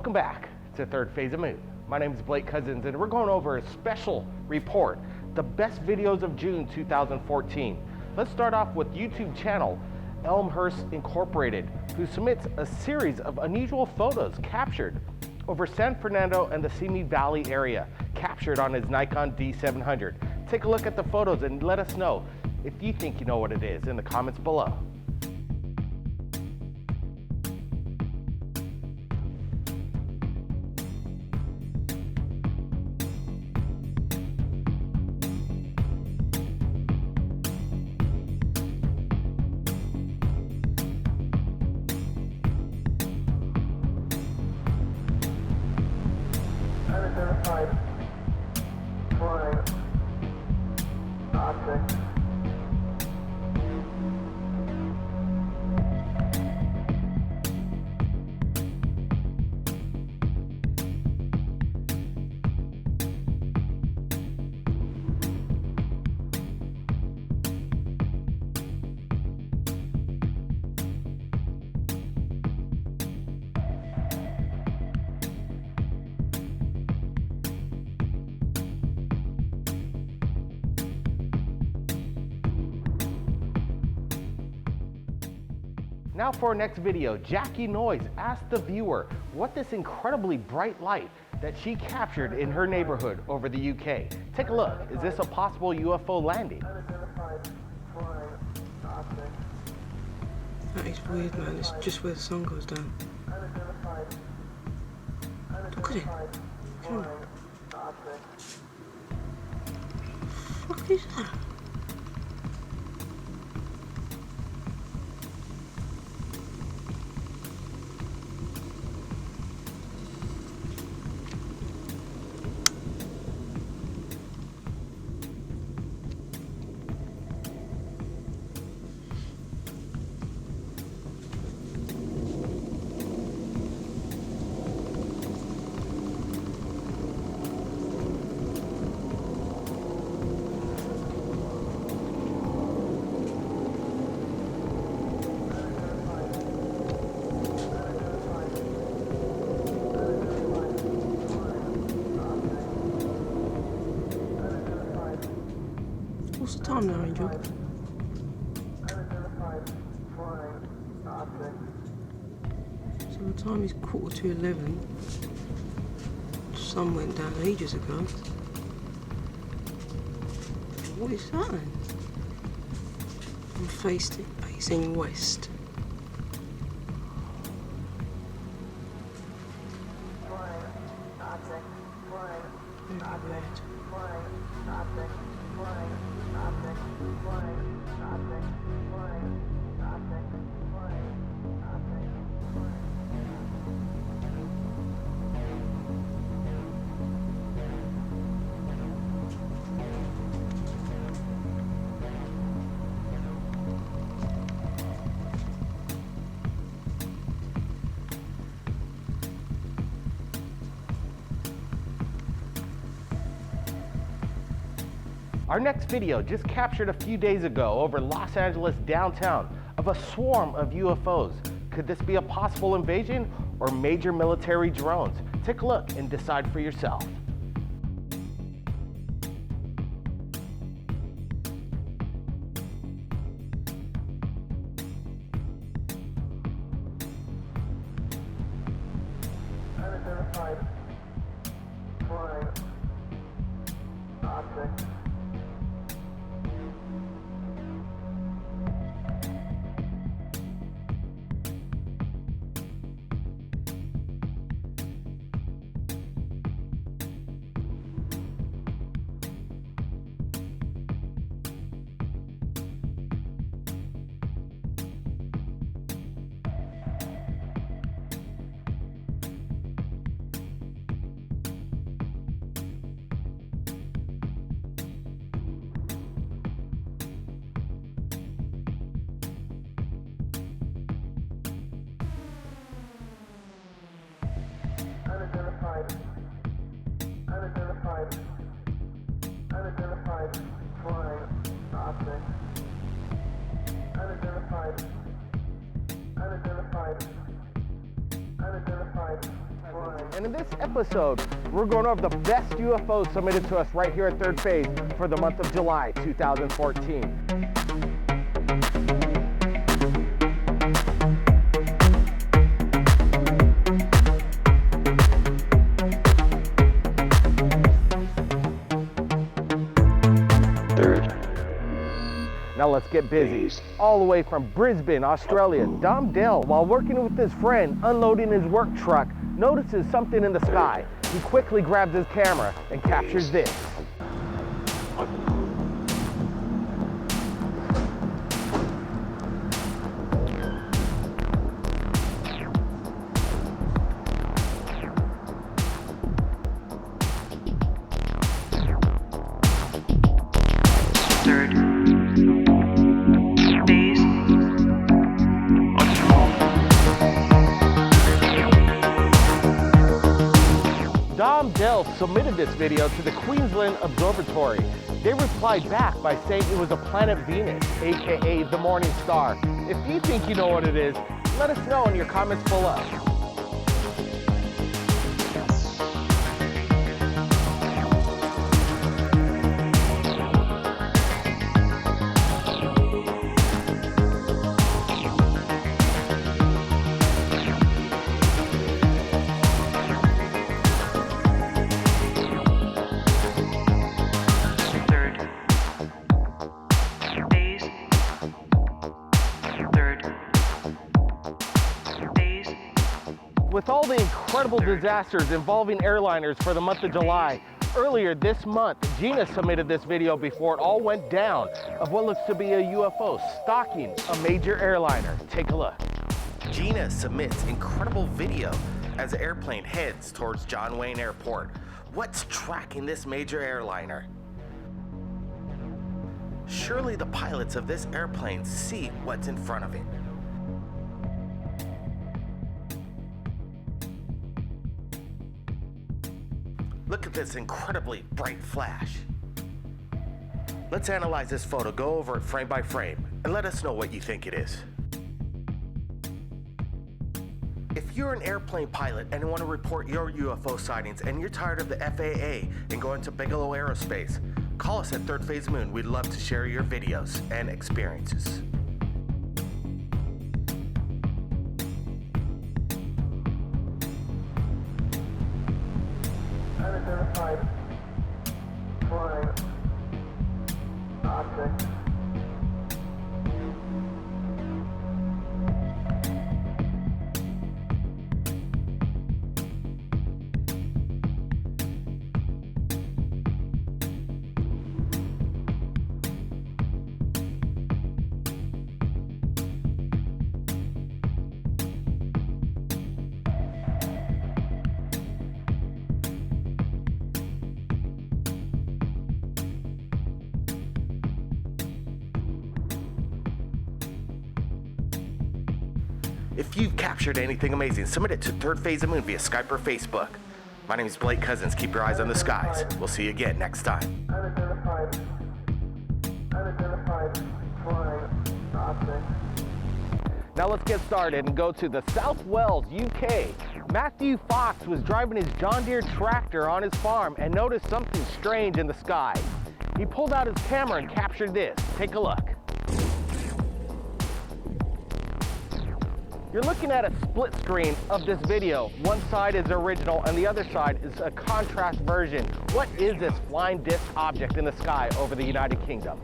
Welcome back to Third Phase of Moon. My name is Blake Cousins, and we're going over a special report, the best videos of June 2014. Let's start off with YouTube channel Elmhurst Incorporated, who submits a series of unusual photos captured over San Fernando and the Simi Valley area, captured on his Nikon D700. Take a look at the photos and let us know if you think you know what it is in the comments below. Unidentified flying object. Now for our next video, Jackie Noyes asked the viewer what this incredibly bright light that she captured in her neighborhood over the UK. Take a look. Is this a possible UFO landing? Unidentified flying object. That is weird, man. It's just where the sun goes down. Unidentified. Look at it. Flying object. What is that? What's the time now, Angel? Unidentified flying object. So the time is 11:15. The sun went down ages ago. What is that then? I'm facing west. Flying object. Flying Maybe object. weird. Flying object. Flying object. Flying object. Flying object. Flying object. Our next video just captured a few days ago over Los Angeles downtown of a swarm of UFOs. Could this be a possible invasion or major military drones? Take a look and decide for yourself. Unidentified flying object. Unidentified flying object. Unidentified flying and in this episode, we're going over the best UFOs submitted to us right here at Third Phase for the month of July 2014. Now let's get busy. All the way from Brisbane, Australia, Dom Dell, while working with his friend unloading his work truck, notices something in the sky. He quickly grabs his camera and captures this. Dom Dell submitted this video to the Queensland Observatory. They replied back by saying it was a planet Venus, aka the morning star. If you think you know what it is, let us know in your comments below. With all the incredible disasters involving airliners for the month of July, earlier this month, Gina submitted this video before it all went down of what looks to be a UFO stalking a major airliner. Take a look. Gina submits incredible video as the airplane heads towards John Wayne Airport. What's tracking this major airliner? Surely the pilots of this airplane see what's in front of it. Look at this incredibly bright flash. Let's analyze this photo, go over it frame by frame, and let us know what you think it is. If you're an airplane pilot and want to report your UFO sightings and you're tired of the FAA and going to Bigelow Aerospace, call us at Third Phase Moon. We'd love to share your videos and experiences. Unidentified flying object. If you've captured anything amazing, submit it to Third Phase of Moon via Skype or Facebook. My name is Blake Cousins. Keep your eyes on the skies. We'll see you again next time. Unidentified flying object. Now let's get started and go to the South Wales, UK. Matthew Fox was driving his John Deere tractor on his farm and noticed something strange in the sky. He pulled out his camera and captured this. Take a look. You're looking at a split screen of this video. One side is original and the other side is a contrast version. What is this flying disc object in the sky over the United Kingdom?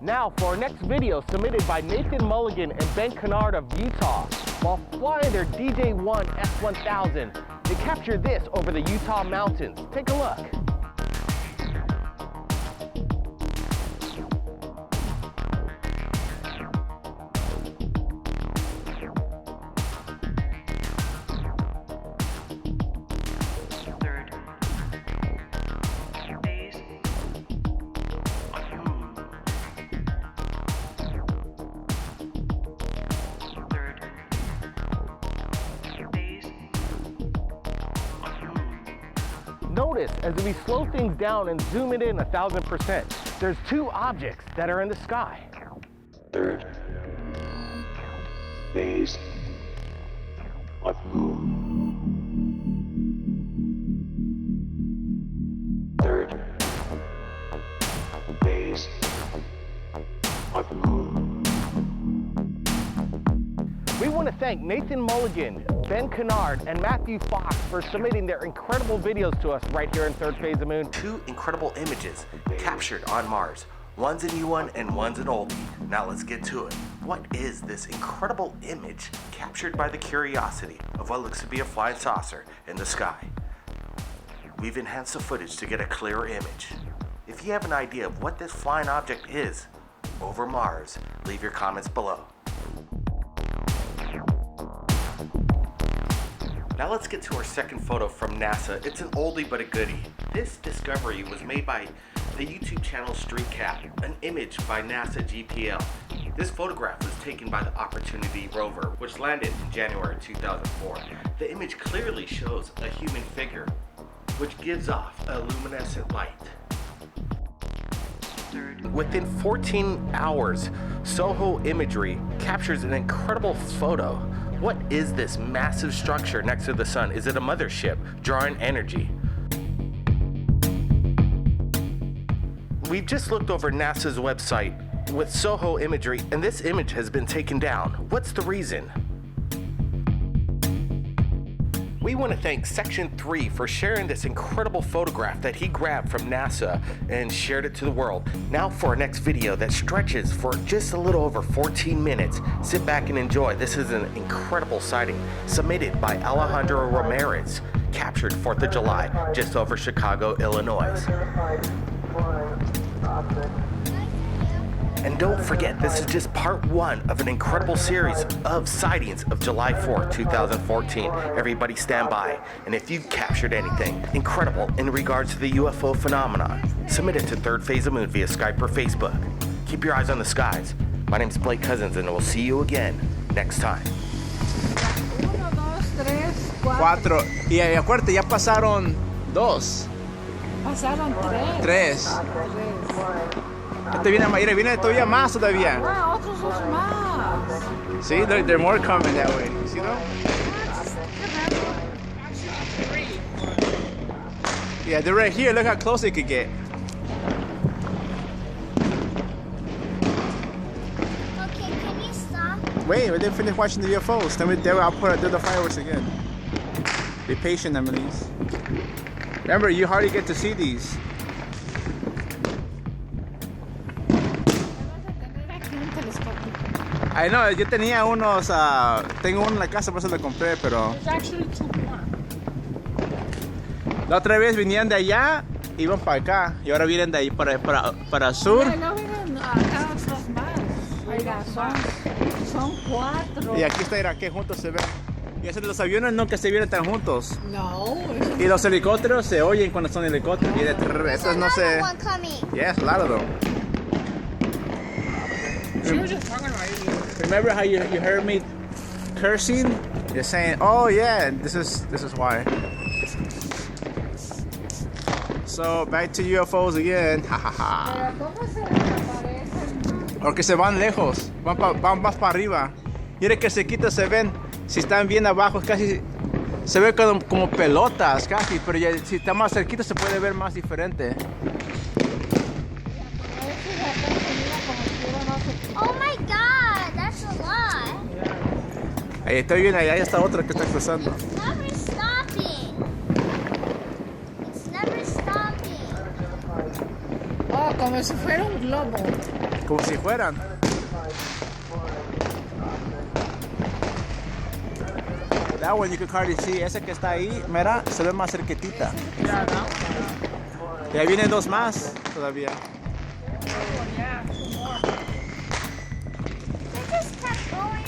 Now for our next video submitted by Nathan Mulligan and Ben Kennard of Utah. While flying their DJ-1 S1000, they captured this over the Utah mountains. Take a look. Notice as we slow things down and zoom it in 1000%, there's two objects that are in the sky. Third phase of moon. Third phase of moon. We want to thank Nathan Mulligan, Ben Kennard, and Matthew Fox for submitting their incredible videos to us right here in Third Phase of Moon. Two incredible images captured on Mars. One's a new one and one's an oldie. Now let's get to it. What is this incredible image captured by the Curiosity of what looks to be a flying saucer in the sky? We've enhanced the footage to get a clearer image. If you have an idea of what this flying object is over Mars, leave your comments below. Now let's get to our second photo from NASA. It's an oldie but a goodie. This discovery was made by the YouTube channel StreetCap, an image by NASA GPL. This photograph was taken by the Opportunity rover, which landed in January 2004. The image clearly shows a human figure, which gives off a luminescent light. Within 14 hours, Soho Imagery captures an incredible photo. What is this massive structure next to the sun? Is it a mothership drawing energy? We've just looked over NASA's website with Soho Imagery, and this image has been taken down. What's the reason? We want to thank Section 3 for sharing this incredible photograph that he grabbed from NASA and shared it to the world. Now for our next video that stretches for just a little over 14 minutes. Sit back and enjoy. This is an incredible sighting submitted by Alejandro Ramirez, captured 4th of July just over Chicago, Illinois. Identified flying object. And don't forget, this is just part one of an incredible series of sightings of July 4th, 2014. Everybody stand by. And if you've captured anything incredible in regards to the UFO phenomenon, submit it to Third Phase of Moon via Skype or Facebook. Keep your eyes on the skies. My name's Blake Cousins, and we'll see you again next time. 1, 2, 3, 4. Y acuérdate, ya pasaron 2, Pasaron 3. 3. Este viene todavía más todavía. Ah, otros 2 más. See, they're more coming that way. See them? Yeah, they're right here. Look how close they could get. Okay, can you stop? Wait, we didn't finish watching the UFOs. Then I'll do the fireworks again. Be patient, Emily's. Remember, you hardly get to see these. I know, yo tenía unos, tengo uno en la casa, por eso lo compré, pero There's actually 2 more. la otra vez venían de allá, iban para acá, y ahora vienen de ahí para sur. Y luego vienen acá otros más. Oiga, son 4. Y aquí está, mira, que juntos se ven. Y esos los aviones nunca se vienen tan juntos. No, eso Y los helicópteros se oyen cuando son helicópteros. Y estos no se... Another one coming. Yes, a lot of them. she was just talking about you. Remember how you heard me cursing? You're saying, oh yeah, this is why. So back to UFOs again. Ha ha ha. Pero ¿cómo se desaparecen? Porque se van lejos, van más para arriba. Mire que cerquita se ven, si están bien abajo casi se ve como pelotas casi, pero ya, si está más cerquita se puede ver más diferente. Oh my god, that's a lot. Ahí estoy bien, allá está otra que está cruzando. It's never stopping. It's never stopping. Oh, como si fuera un globo. como si fueran. That one you can hardly see. Ese que está ahí, mira, se ve más cerquitita. Yeah, that Y ahí vienen dos más todavía. one. Yeah, 2 more. They just kept going.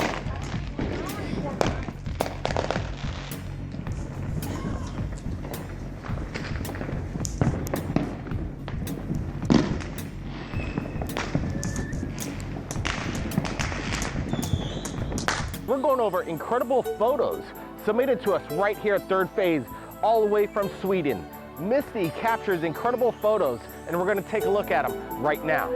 We're going over incredible photos submitted to us right here at Third Phase, all the way from Sweden. Misty captures incredible photos, and we're going to take a look at them right now.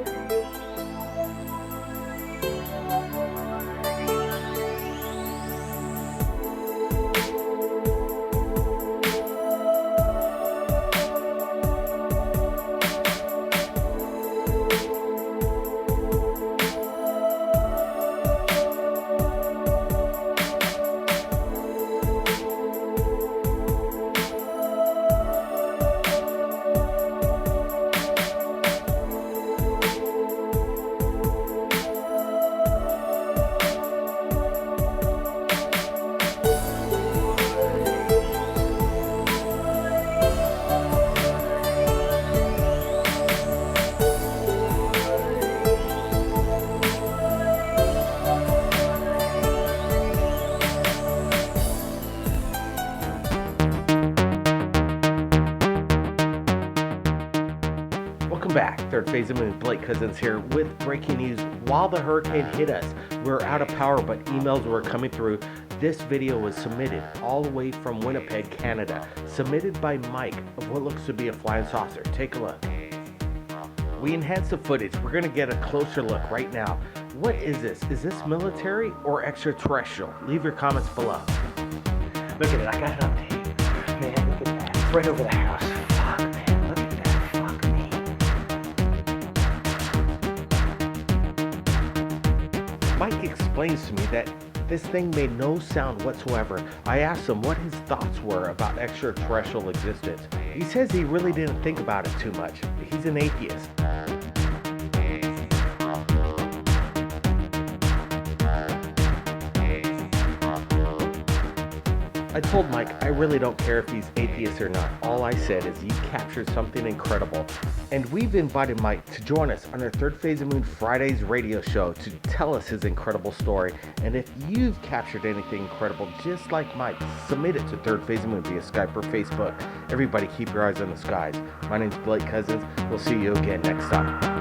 Welcome back. Third Phase of Moon, Blake Cousins here with breaking news. While the hurricane hit us, we were out of power, but emails were coming through. This video was submitted all the way from Winnipeg, Canada. Submitted by Mike of what looks to be a flying saucer. Take a look. We enhanced the footage. We're going to get a closer look right now. What is this? Is this military or extraterrestrial? Leave your comments below. Look at it, I got it on tape. Man, look at that. It's right over the house. Fuck, man, look at that. Fuck me. Mike explains to me that this thing made no sound whatsoever. I asked him what his thoughts were about extraterrestrial existence. He says he really didn't think about it too much. He's an atheist. I told Mike I really don't care if he's atheist or not. All I said is he captured something incredible. And we've invited Mike to join us on our Third Phase of Moon Fridays radio show to tell us his incredible story. And if you've captured anything incredible just like Mike, submit it to Third Phase of Moon via Skype or Facebook. Everybody keep your eyes on the skies. My name's Blake Cousins. We'll see you again next time.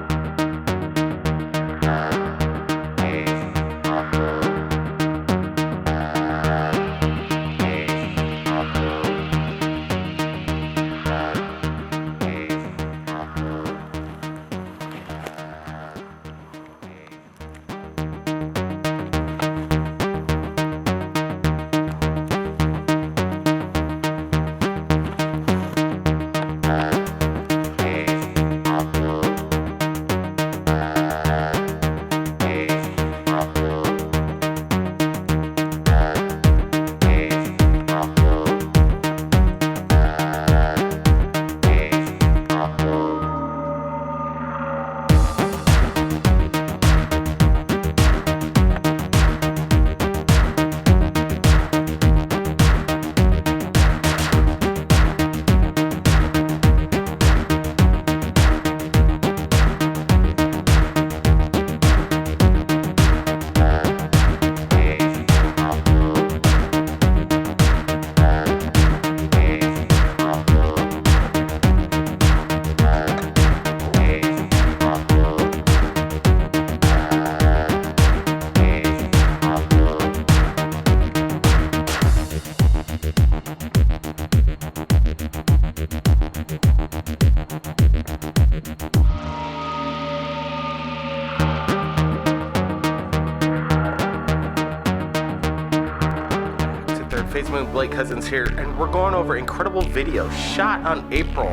Blake Cousins here, and we're going over incredible video shot on April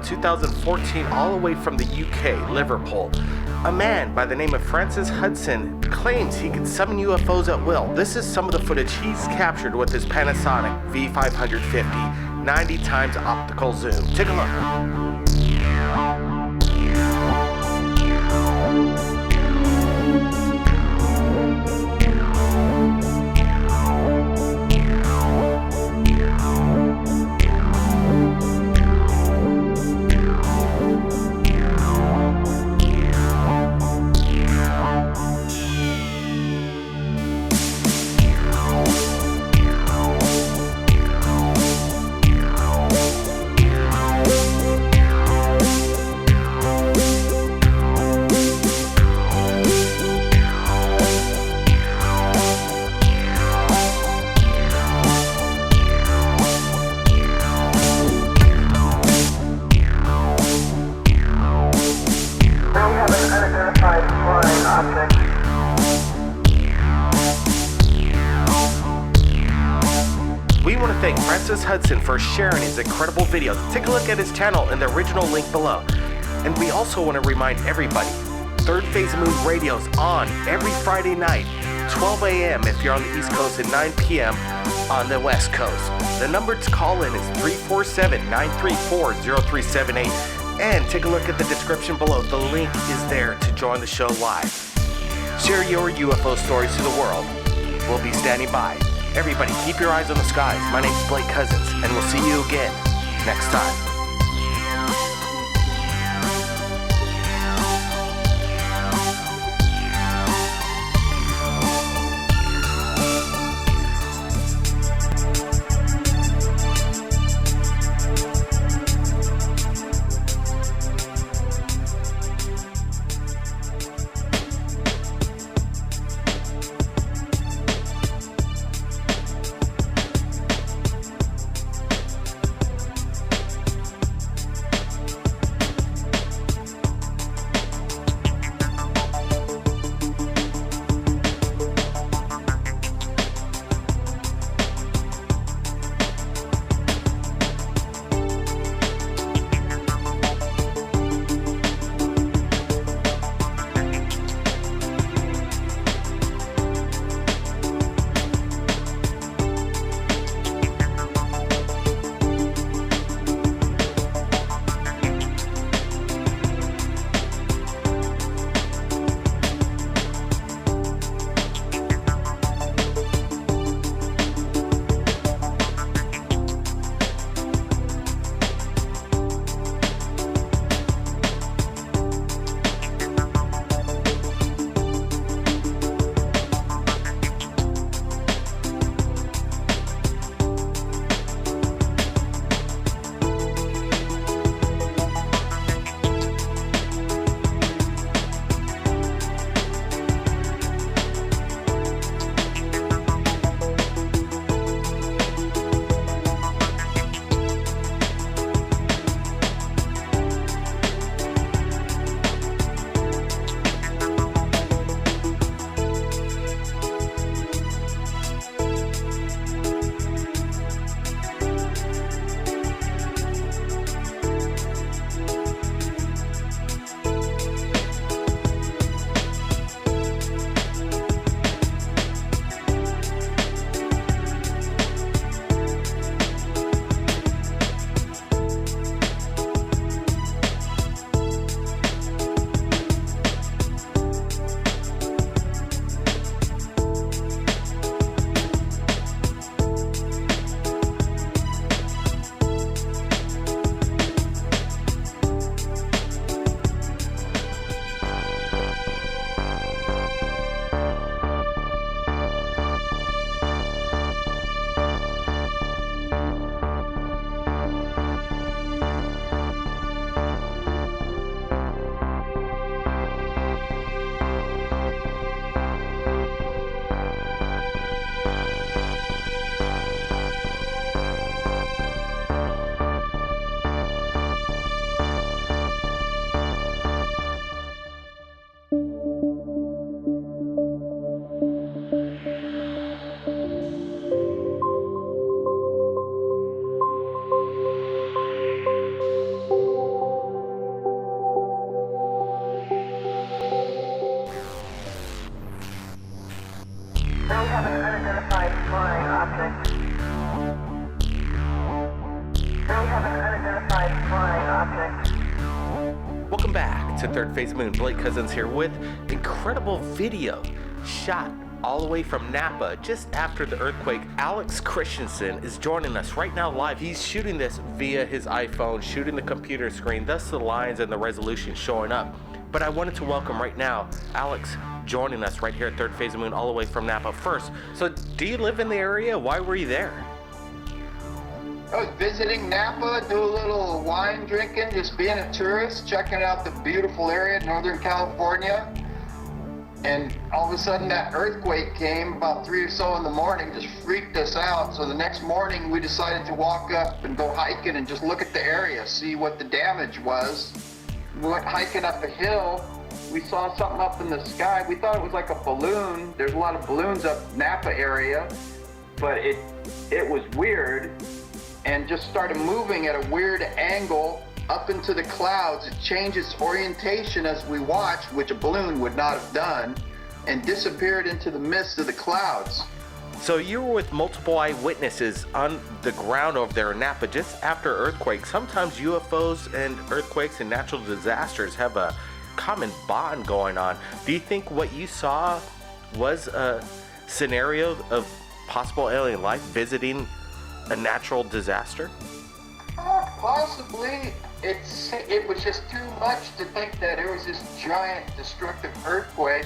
2014 all the way from the UK, Liverpool. A man by the name of Francis Hudson claims he can summon UFOs at will. This is some of the footage he's captured with his Panasonic V550 90 times optical zoom. Take a look. thank Francis Hudson for sharing his incredible videos. Take a look at his channel in the original link below. And we also want to remind everybody, Third Phase Moon Radio's on every Friday night, 12 a.m. if you're on the East Coast and 9 p.m. on the West Coast. The number to call in is 347-934-0378. And take a look at the description below. The link is there to join the show live. Share your UFO stories to the world. We'll be standing by. Everybody, keep your eyes on the skies. My name's Blake Cousins, and we'll see you again next time. Welcome back to Third Phase Moon. Blake Cousins here with incredible video shot all the way from Napa just after the earthquake. Alex Christinson is joining us right now live. He's shooting this via his iPhone, shooting the computer screen, thus the lines and the resolution showing up. But I wanted to welcome right now Alex joining us right here at Third Phase Moon all the way from Napa first. So do you live in the area? Why were you there? I was visiting Napa, do a little wine drinking, just being a tourist, checking out the beautiful area of Northern California. And all of a sudden that earthquake came about 3 or so in the morning, just freaked us out. So the next morning we decided to walk up and go hiking and just look at the area, see what the damage was. We went hiking up a hill. We saw something up in the sky. We thought it was like a balloon. There's a lot of balloons up Napa area. but it was weird and just started moving at a weird angle up into the clouds. It changed its orientation as we watched, which a balloon would not have done, and disappeared into the midst of the clouds. So you were with multiple eyewitnesses on the ground over there in Napa just after earthquakes. Sometimes UFOs and earthquakes and natural disasters have a common bond going on. Do you think what you saw was a scenario of possible alien life visiting a natural disaster? Possibly. It was just too much to think that it was this giant destructive earthquake,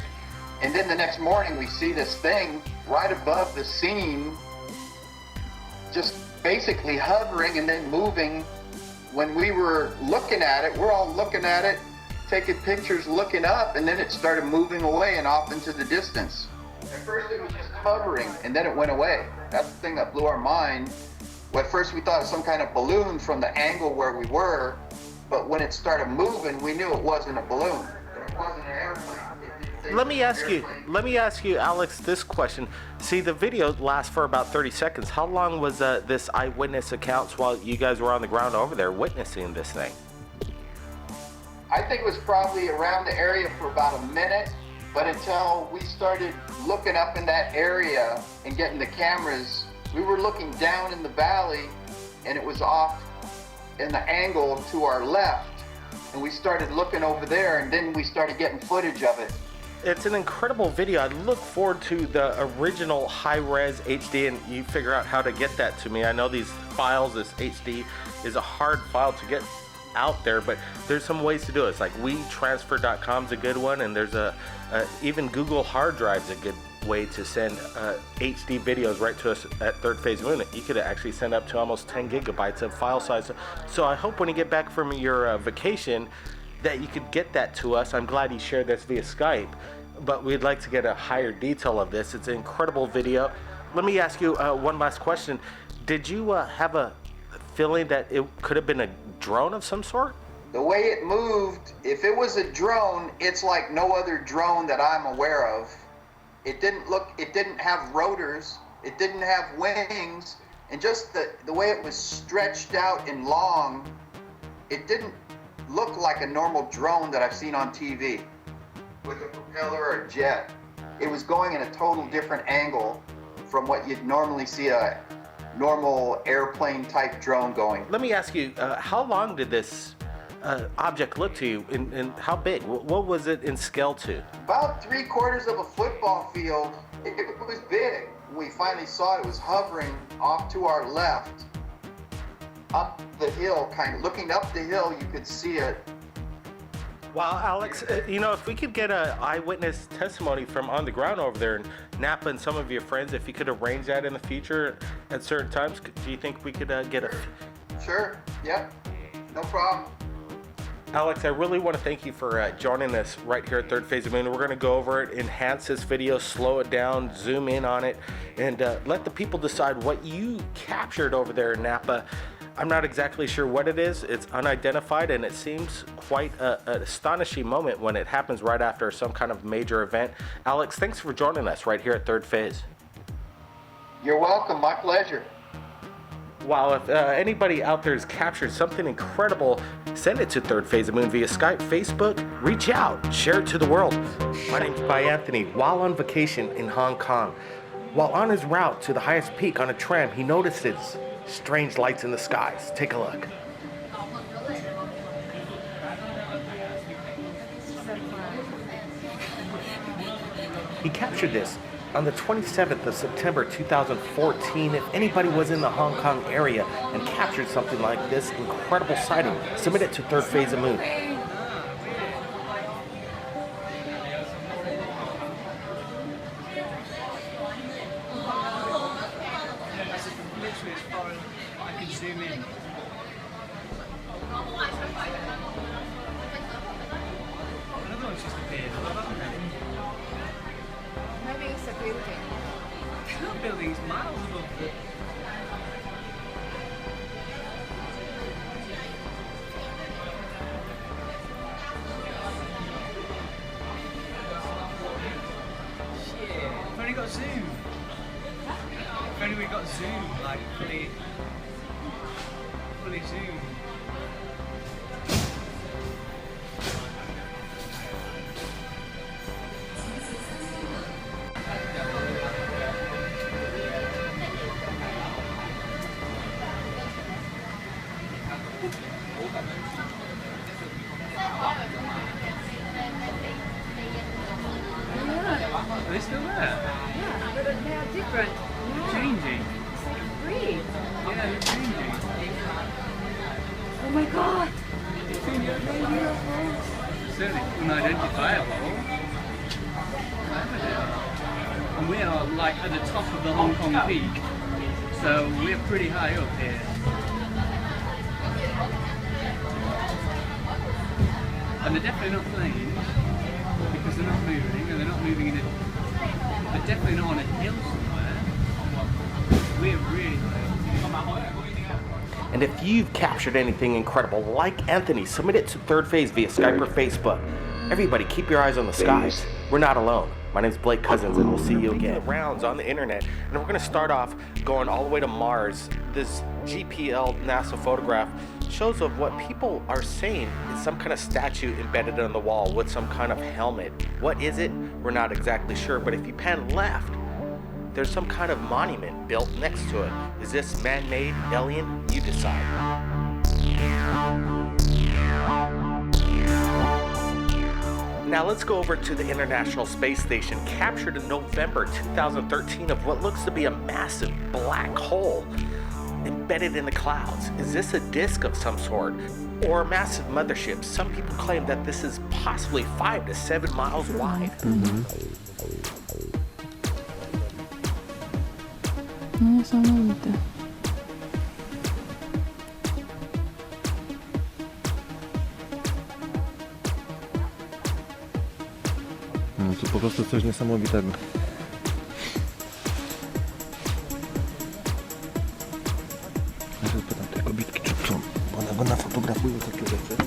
and then the next morning we see this thing right above the scene, just basically hovering and then moving. When we were looking at it, we're all looking at it, taking pictures, looking up, and then it started moving away and off into the distance. At first it was just hovering, and then it went away. That's the thing that blew our mind. Well, at first we thought it was some kind of balloon from the angle where we were, but when it started moving, we knew it wasn't a balloon. It wasn't an airplane. Let me ask you, Alex, this question. See, the video lasts for about 30 seconds. How long was this eyewitness accounts while you guys were on the ground over there witnessing this thing? I think it was probably around the area for about a minute, but until we started looking up in that area and getting the cameras, we were looking down in the valley, and it was off in the angle to our left, and we started looking over there, and then we started getting footage of it. It's an incredible video. I look forward to the original high-res HD, and you figure out how to get that to me. I know these files, this HD is a hard file to get out there, but there's some ways to do it. It's like WeTransfer.com is a good one, and there's even Google hard drive's a good way to send HD videos right to us at Third Phase Moon. You could actually send up to almost 10 gigabytes of file size. So I hope when you get back from your vacation that you could get that to us. I'm glad you shared this via Skype, but we'd like to get a higher detail of this. It's an incredible video. Let me ask you one last question. Did you have a feeling that it could have been a drone of some sort? The way it moved, if it was a drone, it's like no other drone that I'm aware of. It didn't have rotors, it didn't have wings, and just the way it was stretched out and long, it didn't look like a normal drone that I've seen on TV with a propeller or a jet. It was going in a total different angle from what you'd normally see a normal airplane type drone going. Let me ask you, how long did this object look to you, and how big? What was it in scale to? About 3/4 of a football field. It was big. We finally saw it was hovering off to our left, up the hill, kind of looking up the hill, you could see it. Wow, Alex, if we could get an eyewitness testimony from on the ground over there in Napa and some of your friends, if you could arrange that in the future at certain times, do you think we could get a... Sure, yep, no problem. Alex, I really want to thank you for joining us right here at Third Phase of Moon. We're going to go over it, enhance this video, slow it down, zoom in on it, and let the people decide what you captured over there in Napa. I'm not exactly sure what it is. It's unidentified, and it seems quite an astonishing moment when it happens right after some kind of major event. Alex, thanks for joining us right here at Third Phase. You're welcome, my pleasure. Wow, if anybody out there has captured something incredible, send it to Third Phase of Moon via Skype, Facebook, reach out, share it to the world. My name's Anthony. While on vacation in Hong Kong, while on his route to the highest peak on a tram, he notices strange lights in the skies. Take a look. He captured this on the 27th of September 2014. If anybody was in the Hong Kong area and captured something like this incredible sighting, submit it to Third Phase of Moon. Maybe it's a building. The building's miles above the... Shit, we've only got Zoom. If only we got got zoom, like fully zoom. Are they still there? Yeah, but they are different. Changing. It's like a breed. Yeah, they're changing. Oh my god! Certainly unidentifiable. And we are like at the top of the Hong Kong peak, so we're pretty high up here. And they're definitely not planes because they're not moving, and they're not moving in a. They're definitely not on a hill somewhere. We're really high up. And if you've captured anything incredible, like Anthony, submit it to Third Phase via Skype or Facebook. Everybody, keep your eyes on the skies. We're not alone. My name's Blake Cousins, and we'll see you again. Rounds on the internet, and we're going to start off going all the way to Mars. This GPL NASA photograph shows of what people are saying is some kind of statue embedded on the wall with some kind of helmet. What is it? We're not exactly sure, but if you pan left, there's some kind of monument built next to it. Is this man-made, alien? You decide. Now let's go over to the International Space Station, captured in November 2013, of what looks to be a massive black hole embedded in the clouds. Is this a disk of some sort or a massive mothership? Some people claim that this is possibly 5 to 7 miles wide. Niesamowite. No to po prostu coś niesamowitego. Ja się pytam tej kobietki, czy chcą, bo ona go nafotografuje takie rzeczy.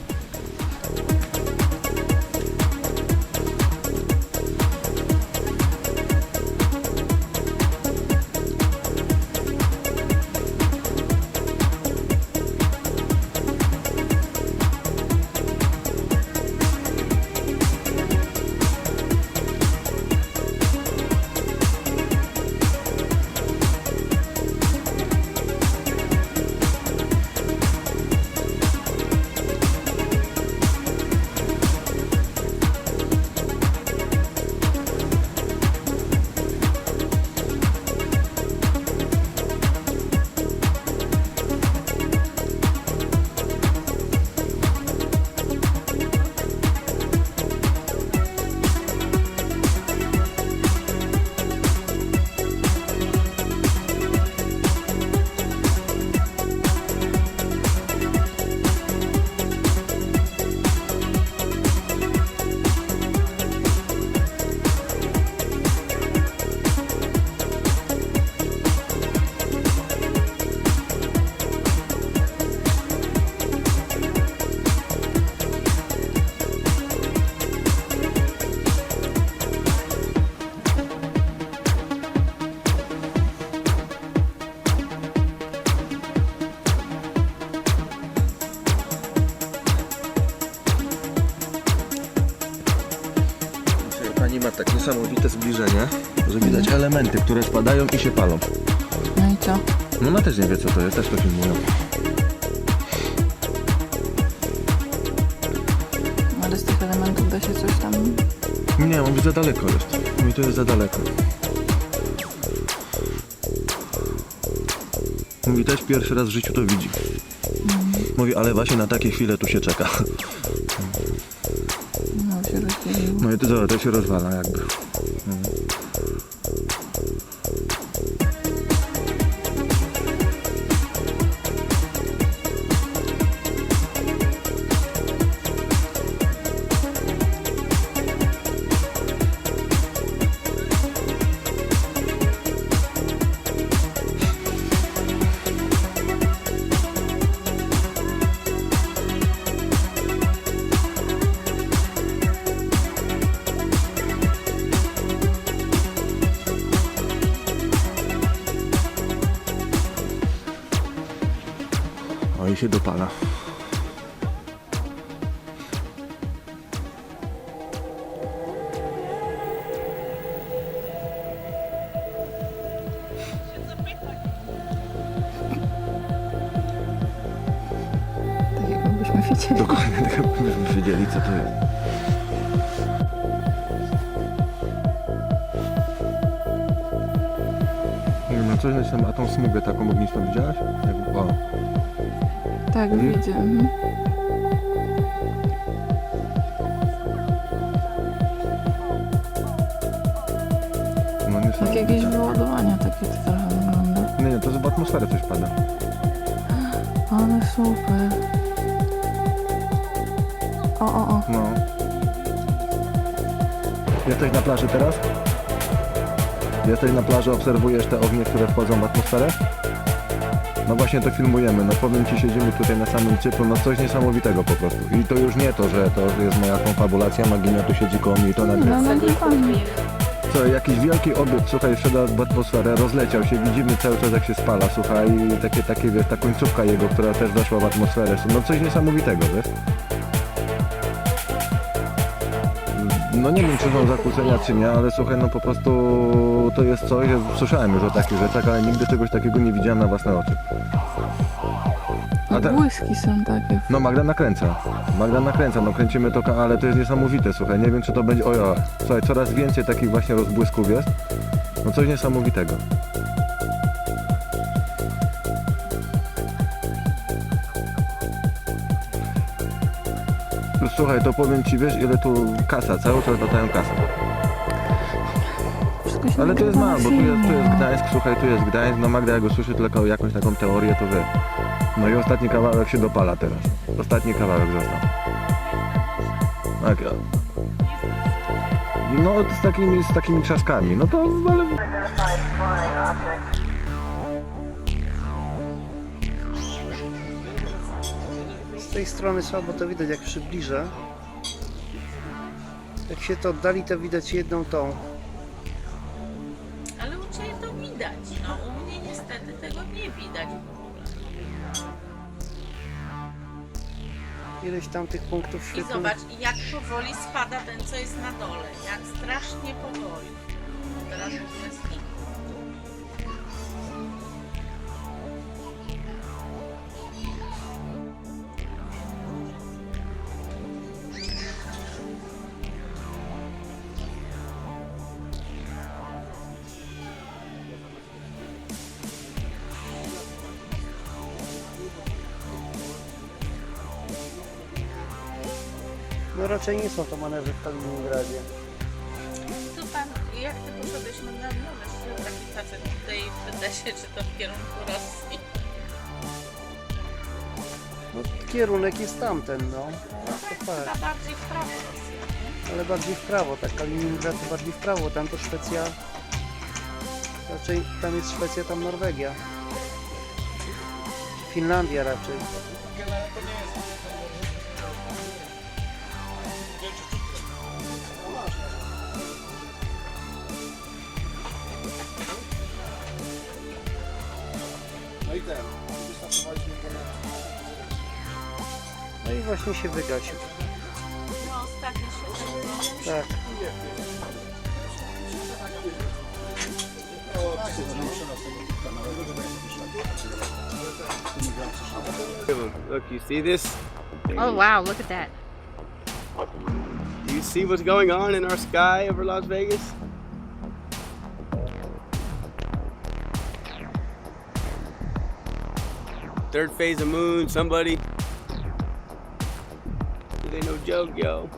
Pani ma tak niesamowite zbliżenie, że widać elementy, które spadają i się palą. No i co? No ona też nie wie co to jest, też to filmują. Ale z tych elementów da się coś tam... Nie, mówi za daleko jest. Mówi to jest za daleko. Mówi też pierwszy raz w życiu to widzi. Mówi, ale właśnie na takie chwile tu się czeka. No się rozdzieliło. No i to się rozwala jakby. się dopala. Tak jakbyśmy wiedzieli. Dokładnie, tak jakbyśmy wiedzieli, co to jest. No coś na tym, a tą smugę taką ognistą widziałaś? Jak, o. Tak, widzę. Mhm. No Jak nie jakieś wyładowania takie to trochę wygląda. Nie, to z atmosfery coś pada. Ale super. O. No. Jesteś na plaży teraz? Jesteś na plaży, obserwujesz te ognie, które wchodzą w atmosferę? No właśnie to filmujemy, no powiem ci, siedzimy tutaj na samym cyplu, no coś niesamowitego po prostu. I to już nie to, że to jest moja konfabulacja, Maginia tu siedzi koło mnie i to nagrywa. No dokładnie. Co, jakiś wielki obiekt, słuchaj, wszedł w atmosferę, rozleciał się, widzimy cały czas jak się spala, słuchaj, i takie wiesz, ta końcówka jego, która też weszła w atmosferę, no coś niesamowitego, wiesz? No nie wiem, czy są zakłócenia, czy nie, ale słuchaj, no po prostu to jest coś, słyszałem już o takich rzeczach, ale nigdy czegoś takiego nie widziałem na własne oczy. A te... Błyski są takie. No Magda nakręca, no kręcimy to, ale to jest niesamowite, słuchaj, nie wiem, czy to będzie, ojo, słuchaj, coraz więcej takich właśnie rozbłysków jest, no coś niesamowitego. No, słuchaj, to powiem ci, wiesz, ile tu kasa, cały czas latają kasy. Ale to jest mało, bo tu jest Gdańsk, słuchaj, tu jest Gdańsk, no Magda jak go słyszy tylko jakąś taką teorię, to wie. No i ostatni kawałek się dopala teraz. Ostatni kawałek został. Tak. No z takimi trzaskami, no to ale... Z tej strony słabo to widać, jak przybliżę. Jak się to oddali, to widać jedną tą. Ale u Ciebie to widać, no u mnie niestety tego nie widać w ogóle. Ileś tam tych punktów I świetnych. zobacz, jak powoli spada ten, co jest na dole. Jak strasznie powoli. Teraz w ogóle znikł. No raczej nie są to manewry w Kaliningradzie. Tu pan, jak Ty poszedłeś na dole, taki facet tutaj pyta się, czy to w kierunku Rosji. No kierunek jest tamten, no. To Chyba fakt. bardziej w prawo Rosja. Ale bardziej w prawo, tak Kaliningrad to bardziej w prawo, tam to Szwecja. Raczej tam jest Szwecja, tam Norwegia. Finlandia raczej. No i właśnie się wygasił. No ostatnio się Tak. Look, you see this? Oh wow, look at that. Do you see what's going on in our sky over Las Vegas? Third phase of moon, somebody. It ain't no joke, yo.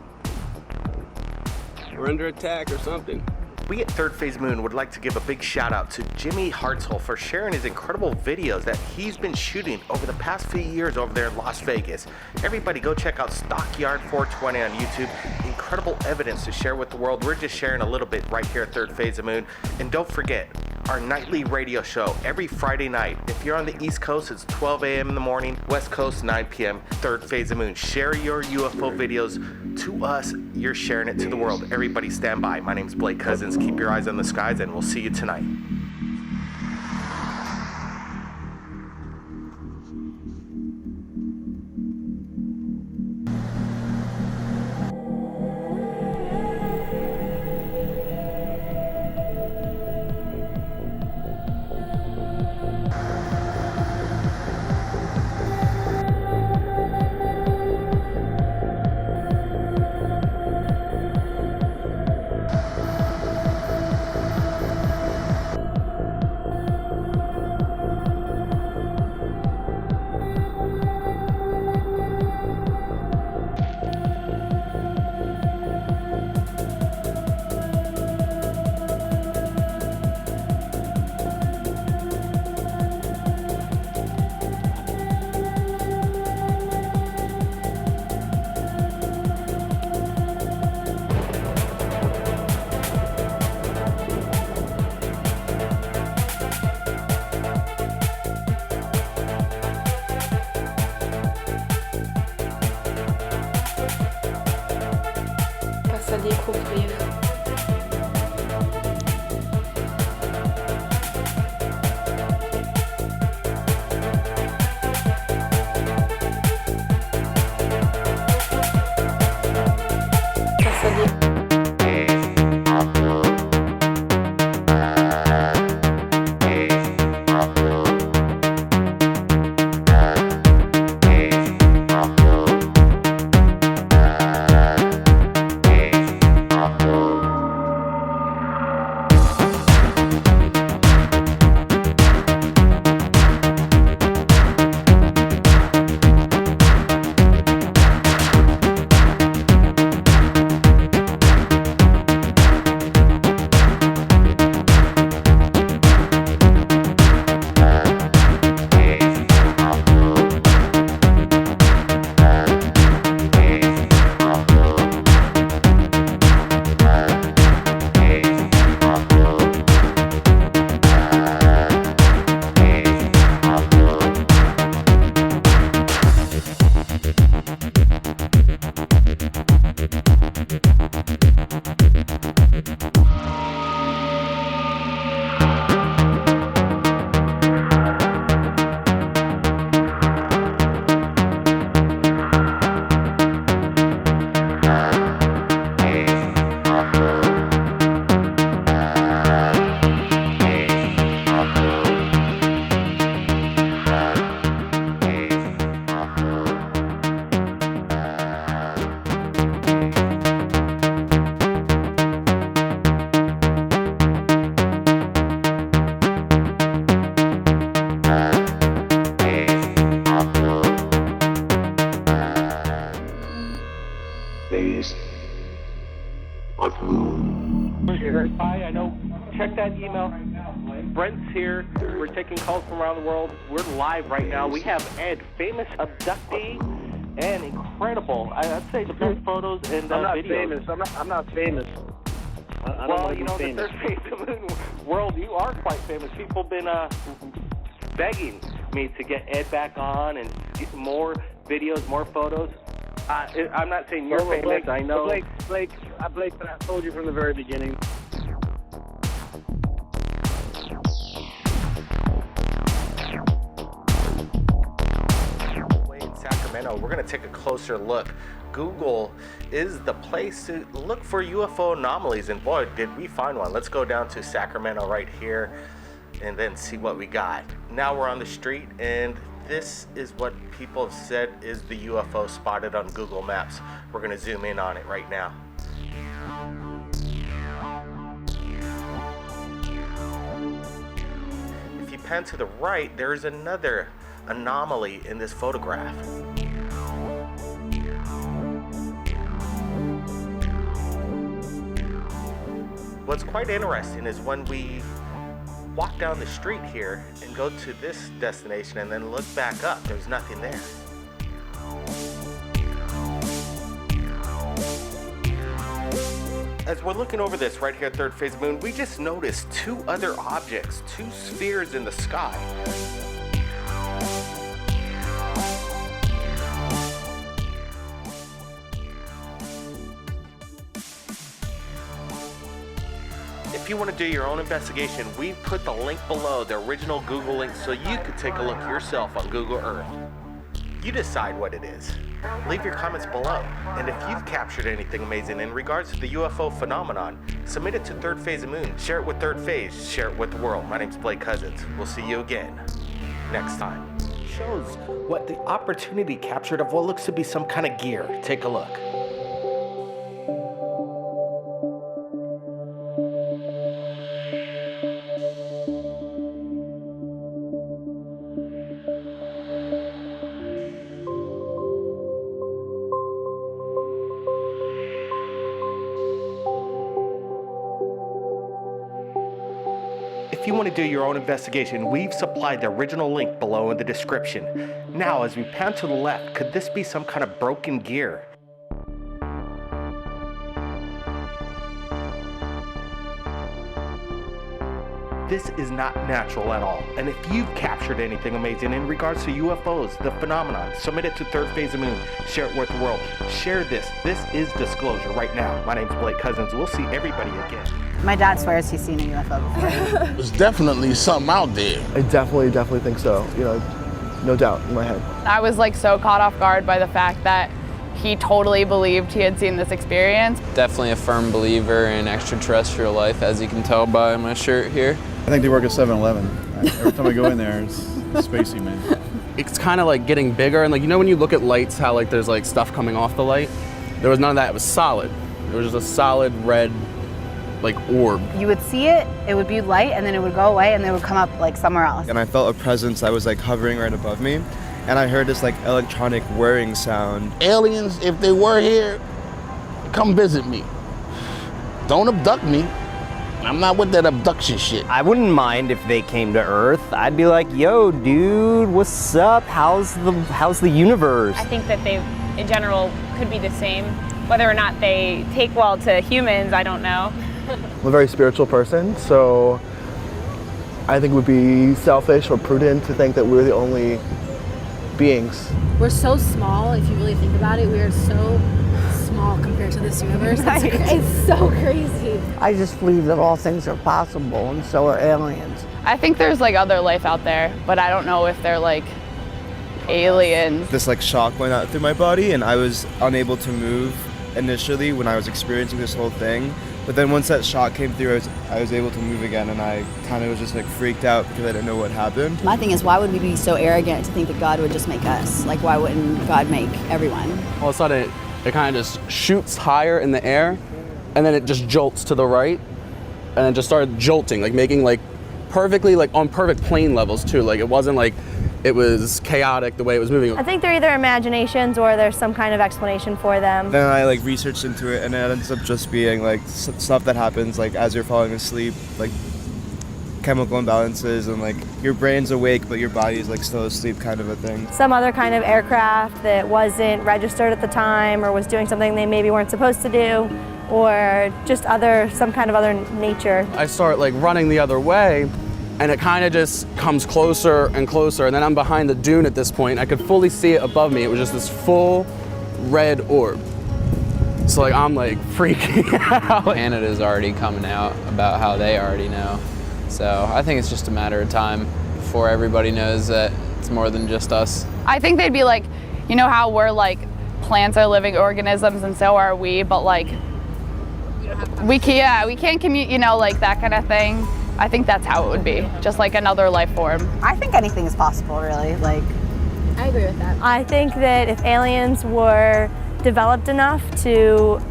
We're under attack or something. We at Third Phase Moon would like to give a big shout out to Jimmy Hartzell for sharing his incredible videos that he's been shooting over the past few years over there in Las Vegas. Everybody go check out Stockyard 420 on YouTube. Incredible evidence to share with the world. We're just sharing a little bit right here at Third Phase of Moon. And don't forget, our nightly radio show every Friday night. If you're on the East Coast, it's 12 a.m. in the morning. West Coast, 9 p.m. Third Phase of Moon. Share your UFO videos to us. You're sharing it to the world. Everybody stand by. My name's Blake Cousins. Keep your eyes on the skies, and we'll see you tonight. Hi, I know. Check that email. Brent's here. We're taking calls from around the world. We're live right now. We have Ed, famous abductee, and incredible. I'd say the best photos and I'm not videos. famous. I'm not famous. I don't Well, want to you know, be the famous. third phase of the moon world, you are quite famous. People have been begging me to get Ed back on and get more videos, more photos. I'm not saying you're famous. Blake, I know. Blake, I told you from the very beginning. In Sacramento, we're going to take a closer look. Google is the place to look for UFO anomalies, and boy, did we find one. Let's go down to Sacramento right here and then see what we got. Now we're on the street, and this is what people have said is the UFO spotted on Google Maps. We're going to zoom in on it right now. If you pan to the right, there's another anomaly in this photograph. What's quite interesting is when we walk down the street here and go to this destination and then look back up, there's nothing there. As we're looking over this right here, third phase moon, we just noticed two other objects, two spheres in the sky. If you want to do your own investigation, we've put the link below, the original Google link, so you could take a look yourself on Google Earth. You decide what it is. Leave your comments below. And if you've captured anything amazing in regards to the UFO phenomenon, submit it to Third Phase of Moon. Share it with Third Phase. Share it with the world. My name's Blake Cousins. We'll see you again next time. Shows what the opportunity captured of what looks to be some kind of gear. Take a look. If you want to do your own investigation, we've supplied the original link below in the description. Now, as we pan to the left, could this be some kind of broken gear? This is not natural at all. And if you've captured anything amazing in regards to UFOs, the phenomenon, submit it to Third Phase of Moon. Share it with the world. Share this. This is disclosure right now. My name's Blake Cousins. We'll see everybody again. My dad swears he's seen a UFO before. There's definitely something out there. I definitely think so. You know, no doubt in my head. I was like so caught off guard by the fact that he totally believed he had seen this experience. Definitely a firm believer in extraterrestrial life, as you can tell by my shirt here. I think they work at 7-Eleven. Every time I go in there, it's spacey, man. It's kind of like getting bigger, and like, you know when you look at lights, how like there's like stuff coming off the light? There was none of that. It was solid. It was just a solid red like orb. You would see it, it would be light, and then it would go away, and then it would come up like somewhere else. And I felt a presence that was like hovering right above me, and I heard this like electronic whirring sound. Aliens, if they were here, come visit me. Don't abduct me. I'm not with that abduction shit. I wouldn't mind if they came to Earth. I'd be like, yo, dude, what's up? How's the universe? I think that they, in general, could be the same. Whether or not they take well to humans, I don't know. I'm a very spiritual person, so I think it would be selfish or prudent to think that we're the only beings. We're so small, if you really think about it. We are so small compared to this universe. Right. It's so crazy. I just believe that all things are possible, and so are aliens. I think there's like other life out there, but I don't know if they're like aliens. This like shock went out through my body, and I was unable to move initially when I was experiencing this whole thing. But then once that shock came through, I was able to move again, and I kind of was just like freaked out because I didn't know what happened. My thing is, why would we be so arrogant to think that God would just make us? Like, why wouldn't God make everyone? All of a sudden, it kind of just shoots higher in the air, and then it just jolts to the right, and then just started jolting, like making like perfectly, like on perfect plane levels too. Like it wasn't like it was chaotic the way it was moving. I think they're either imaginations or there's some kind of explanation for them. Then I like researched into it, and it ends up just being like stuff that happens like as you're falling asleep, like chemical imbalances, and like your brain's awake but your body's like still asleep, kind of a thing. Some other kind of aircraft that wasn't registered at the time or was doing something they maybe weren't supposed to do, or just some kind of other nature. I start like running the other way, and it kind of just comes closer and closer, and then I'm behind the dune at this point. I could fully see it above me. It was just this full red orb. So like I'm like freaking out. Canada's already coming out about how they already know. So I think it's just a matter of time before everybody knows that it's more than just us. I think they'd be like, you know how we're like, plants are living organisms and so are we, but like, we can't communicate, you know, like that kind of thing. I think that's how it would be, just like another life form. I think anything is possible, really. Like, I agree with that. I think that if aliens were developed enough to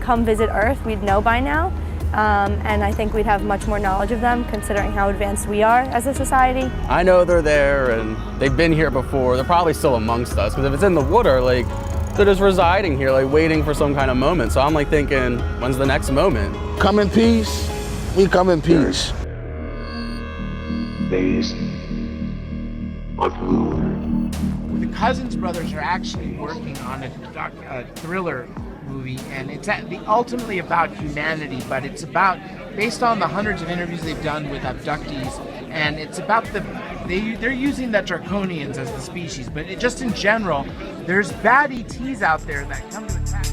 come visit Earth, we'd know by now. And I think we'd have much more knowledge of them, considering how advanced we are as a society. I know they're there, and they've been here before. They're probably still amongst us, because if it's in the water, like, they're just residing here, like waiting for some kind of moment. So I'm like thinking, when's the next moment? Come in peace. We come in peace. Phase of Moon. The Cousins brothers are actually working on a thriller movie, and it's ultimately about humanity, but it's based on the hundreds of interviews they've done with abductees, and it's about they're using the draconians as the species, but just in general, there's bad ETs out there that come to attack.